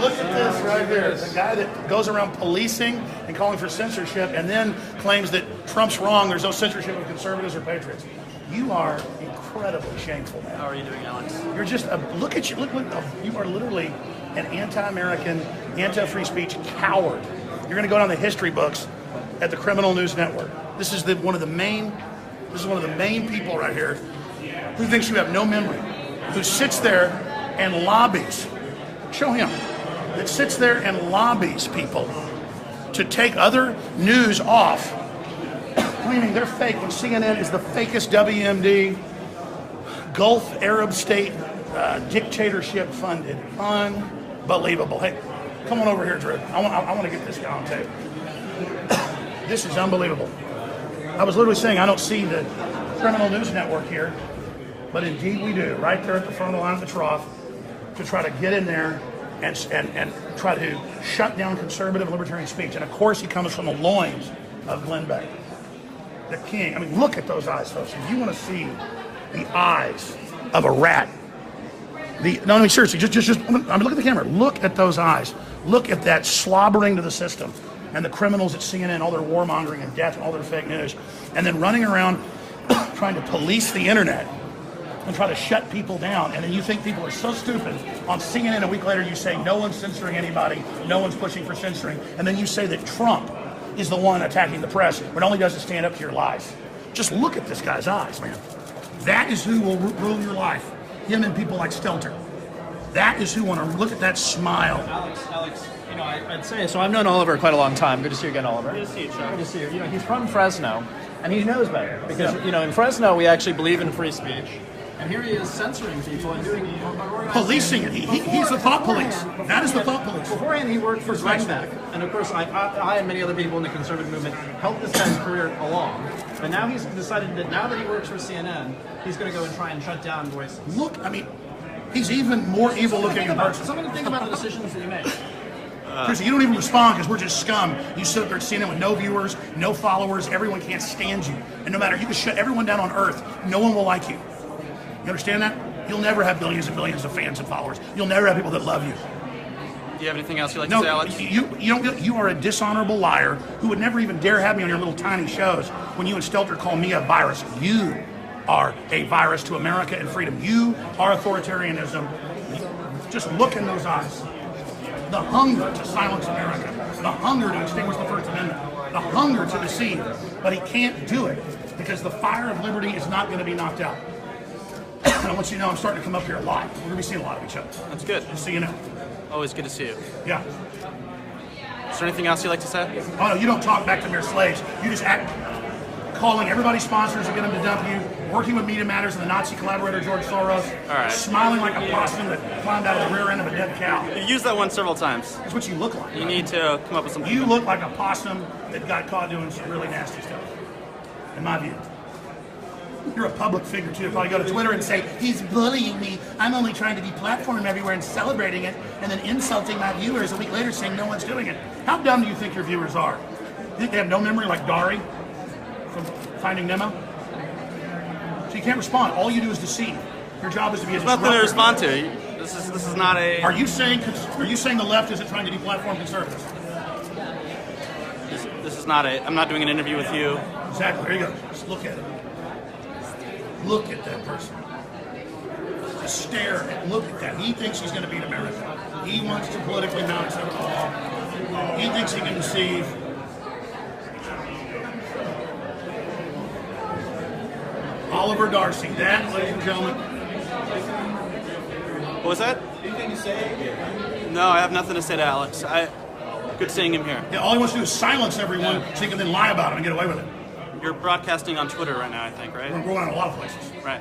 Look at this right here. The guy that goes around policing and calling for censorship and then claims that Trump's wrong, there's no censorship of conservatives or patriots. You are incredibly shameful, man. How are you doing, Alex? You're just look at you. Look, you are literally an anti-American, anti-free speech coward. You're going to go down the history books at the Criminal News Network. This is one of the main people right here who thinks you have no memory, who sits there and lobbies. Show him. That sits there and lobbies people to take other news off, claiming they're fake when CNN is the fakest WMD, Gulf Arab state dictatorship funded. Unbelievable. Hey, come on over here, Drew. I want to get this guy on tape. This is unbelievable. I was literally saying I don't see the Criminal News Network here, but indeed we do, right there at the front of the line of the trough, to try to get in there and try to shut down conservative libertarian speech. And of course he comes from the loins of Glenn Beck, the king. I mean, look at those eyes, folks. If you want to see the eyes of a rat, seriously, just I mean, look at the camera. Look at those eyes. Look at that slobbering to the system and the criminals at CNN, all their warmongering and death and all their fake news, and then running around trying to police the internet and try to shut people down. And then you think people are so stupid. On CNN a week later you say no one's censoring anybody, no one's pushing for censoring, and then you say that Trump is the one attacking the press when all he does is stand up to your lies. Just look at this guy's eyes, man. That is who will rule your life. Him and people like Stelter. That is who want to look at that smile. Alex, I'd say, so I've known Oliver quite a long time. Good to see you again, Oliver. Good to see you, Chuck. Good to see you. He's from Fresno, and he knows better. Because, in Fresno, we actually believe in free speech. And here he is censoring people and doing policing it. He's the thought police. That is the thought police. Beforehand, he worked for Glenn Beck, and of course, I and many other people in the conservative movement helped this guy's career along. But now he's decided that now that he works for CNN, he's going to go and try and shut down voices. Look, I mean, he's even more evil looking in person. Something to think about the decisions that you make. Chrissy, you don't even respond because we're just scum. You sit up there at CNN with no viewers, no followers. Everyone can't stand you, and no matter, you can shut everyone down on Earth. No one will like you. You understand that? You'll never have billions and billions of fans and followers. You'll never have people that love you. Do you have anything else you'd like to say, Alex? You are a dishonorable liar who would never even dare have me on your little tiny shows when you and Stelter call me a virus. You are a virus to America and freedom. You are authoritarianism. Just look in those eyes. The hunger to silence America. The hunger to extinguish the First Amendment. The hunger to deceive. But he can't do it because the fire of liberty is not going to be knocked out. And I want you to know I'm starting to come up here a lot. We're going to be seeing a lot of each other. That's good. Just so you know. Always good to see you. Yeah. Is there anything else you'd like to say? Oh, no, you don't talk back to mere slaves. You just act calling everybody's sponsors to get them to dump you, working with Media Matters and the Nazi collaborator George Soros, all right, smiling like a possum that climbed out of the rear end of a dead cow. You've used that one several times. That's what you look like. You need to come up with something. You look like a possum that got caught doing some really nasty stuff, in my view. You're a public figure, too. You'll probably go to Twitter and say, he's bullying me. I'm only trying to deplatform him everywhere and celebrating it, and then insulting my viewers a week later saying no one's doing it. How dumb do you think your viewers are? You think they have no memory like Dari from Finding Nemo? So you can't respond. All you do is deceive. Your job is to be a disruptor. There's nothing to respond to. This is not a... Are you saying the left isn't trying to deplatform conservatives? This is not a... I'm not doing an interview with you. Exactly. There you go. Just look at it. Look at that person. Just stare and look at that. He thinks he's going to beat America. He wants to politically mount it all. He thinks he can deceive. Oliver Darcy. That, ladies and gentlemen. What was that? Anything to say? No, I have nothing to say to Alex. Good seeing him here. Yeah, all he wants to do is silence everyone so he can then lie about him and get away with it. You're broadcasting on Twitter right now, I think, right? We're going on a lot of places. Right.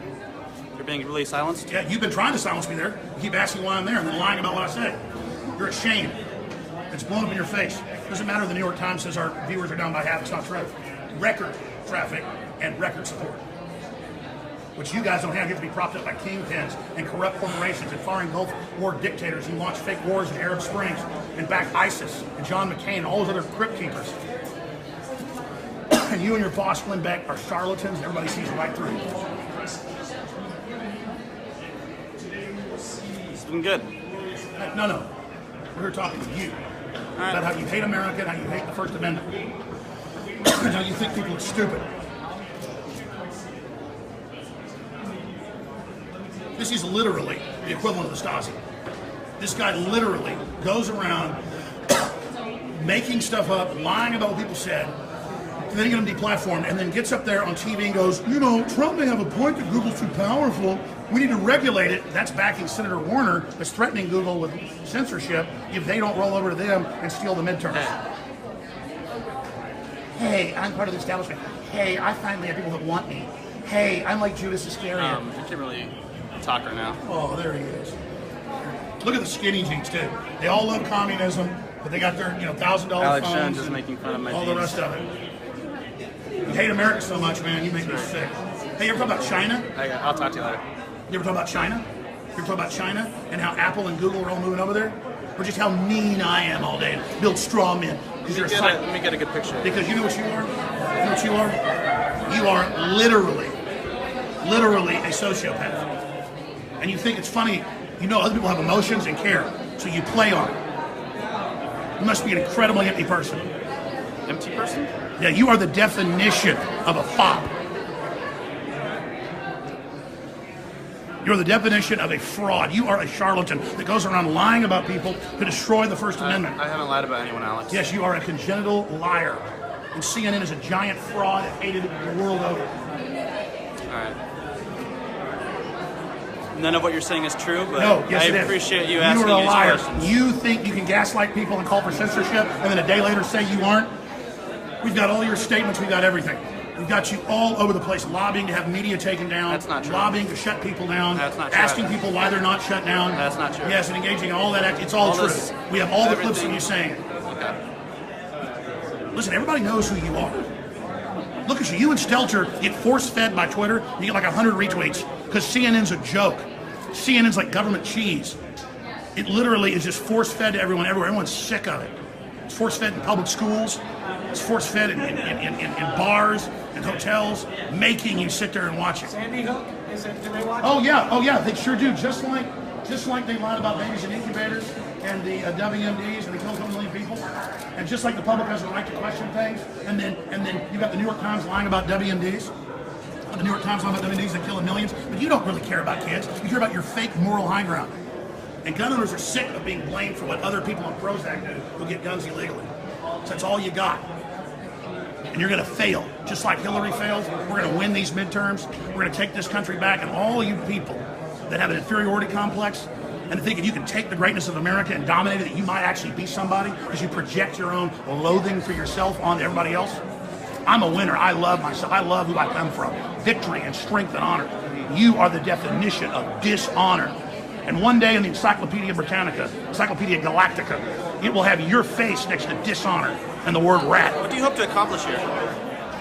You're being really silenced? Yeah, you've been trying to silence me there. You keep asking why I'm there and then lying about what I say. You're ashamed. It's blown up in your face. Doesn't matter if the New York Times says our viewers are down by half. It's not true. Record traffic and record support, which you guys don't have. You have to be propped up by kingpins and corrupt corporations and foreign Gulf War dictators who launched fake wars in Arab Springs and backed ISIS and John McCain and all those other crypt keepers. And you and your boss, Glenn Beck, are charlatans. Everybody sees right through you. It's been good. No. We're here talking to you about how you hate America and how you hate the First Amendment. And how you think people are stupid. This is literally the equivalent of the Stasi. This guy literally goes around making stuff up, lying about what people said, and then get him deplatformed, and then gets up there on TV and goes, you know, Trump may have a point that Google's too powerful. We need to regulate it. That's backing Senator Warner, that's threatening Google with censorship if they don't roll over to them and steal the midterms. Hey, I'm part of the establishment. Hey, I finally have people that want me. Hey, I'm like Judas Iscariot. You can't really talk right now. Oh, there he is. Look at the skinny jeans too. They all love communism, but they got their $1,000 Alex phones. Jones is making fun of my all jeans. the rest of it. You hate America so much, man. You make me sick. Hey, you ever talk about China? I'll talk to you later. You ever talk about China? You ever talk about China and how Apple and Google are all moving over there? Or just how mean I am all day, build straw men. Let me get a good picture. Because you know what you are? You know what you are? You are literally a sociopath. And you think it's funny, other people have emotions and care, so you play on it. You must be an incredibly empty person. Empty person? Yeah, you are the definition of a fop. You're the definition of a fraud. You are a charlatan that goes around lying about people to destroy the First Amendment. I haven't lied about anyone, Alex. Yes, you are a congenital liar. And CNN is a giant fraud hated the world over. All right. None of what you're saying is true, but no, yes, I appreciate you asking You are a these liar. questions. You think you can gaslight people and call for censorship, and then a day later say you aren't? We've got all your statements. We've got everything. We've got you all over the place, lobbying to have media taken down. That's not true. Lobbying to shut people down. That's not true. Asking people why they're not shut down. That's not true. Yes, and engaging in all that. It's all true. We have all the clips of you saying it. Okay. Listen, everybody knows who you are. Look at you. You and Stelter get force-fed by Twitter. You get like 100 retweets because CNN's a joke. CNN's like government cheese. It literally is just force-fed to everyone everywhere. Everyone's sick of it. It's force-fed in public schools. It's force-fed in bars and hotels, making you sit there and watch it. Sandy Hook? Do they watch Oh yeah, they sure do. Just like they lied about babies in incubators and the WMDs and they killed 1 million people, and just like the public has the right to question things, and then you got the New York Times lying about WMDs. The New York Times lying about WMDs that killing millions, but you don't really care about kids. You care about your fake moral high ground. And gun owners are sick of being blamed for what other people on Prozac do who get guns illegally. So that's all you got. And you're going to fail. Just like Hillary failed, we're going to win these midterms. We're going to take this country back. And all you people that have an inferiority complex and think if you can take the greatness of America and dominate it, that you might actually be somebody because you project your own loathing for yourself onto everybody else. I'm a winner. I love myself. I love who I come from. Victory and strength and honor. You are the definition of dishonor. And one day in the Encyclopedia Britannica, Encyclopedia Galactica, it will have your face next to dishonor and the word rat. What do you hope to accomplish here?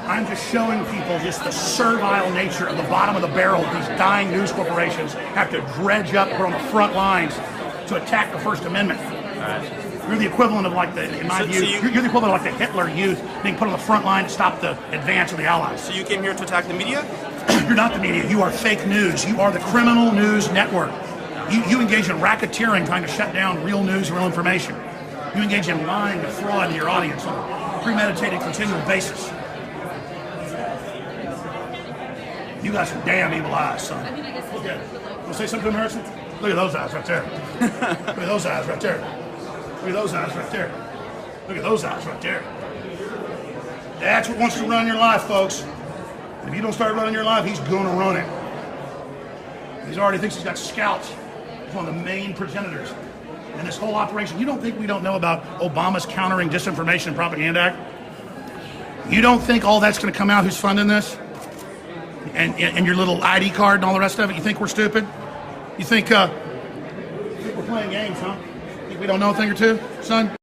I'm just showing people just the servile nature of the bottom of the barrel these dying news corporations have to dredge up on the front lines to attack the First Amendment. You're the equivalent of in my view, you're the equivalent of the Hitler Youth being put on the front line to stop the advance of the Allies. So you came here to attack the media? You're not the media. You are fake news. You are the criminal news network. You engage in racketeering trying to shut down real news and real information. You engage in lying and fraud to your audience on a premeditated, continual basis. You got some damn evil eyes, son. Want to say something to him, Harrison? Look at those eyes right there. Look at those eyes right there. Look at those eyes right there. Look at those eyes right there. That's what wants to run your life, folks. And if you don't start running your life, he's going to run it. He already thinks he's got scouts. He's one of the main progenitors in this whole operation. You don't think we don't know about Obama's Countering Disinformation and Propaganda Act? You don't think all that's going to come out who's funding this? And your little ID card and all the rest of it? You think we're stupid? You think we're playing games, huh? Think we don't know a thing or two, son?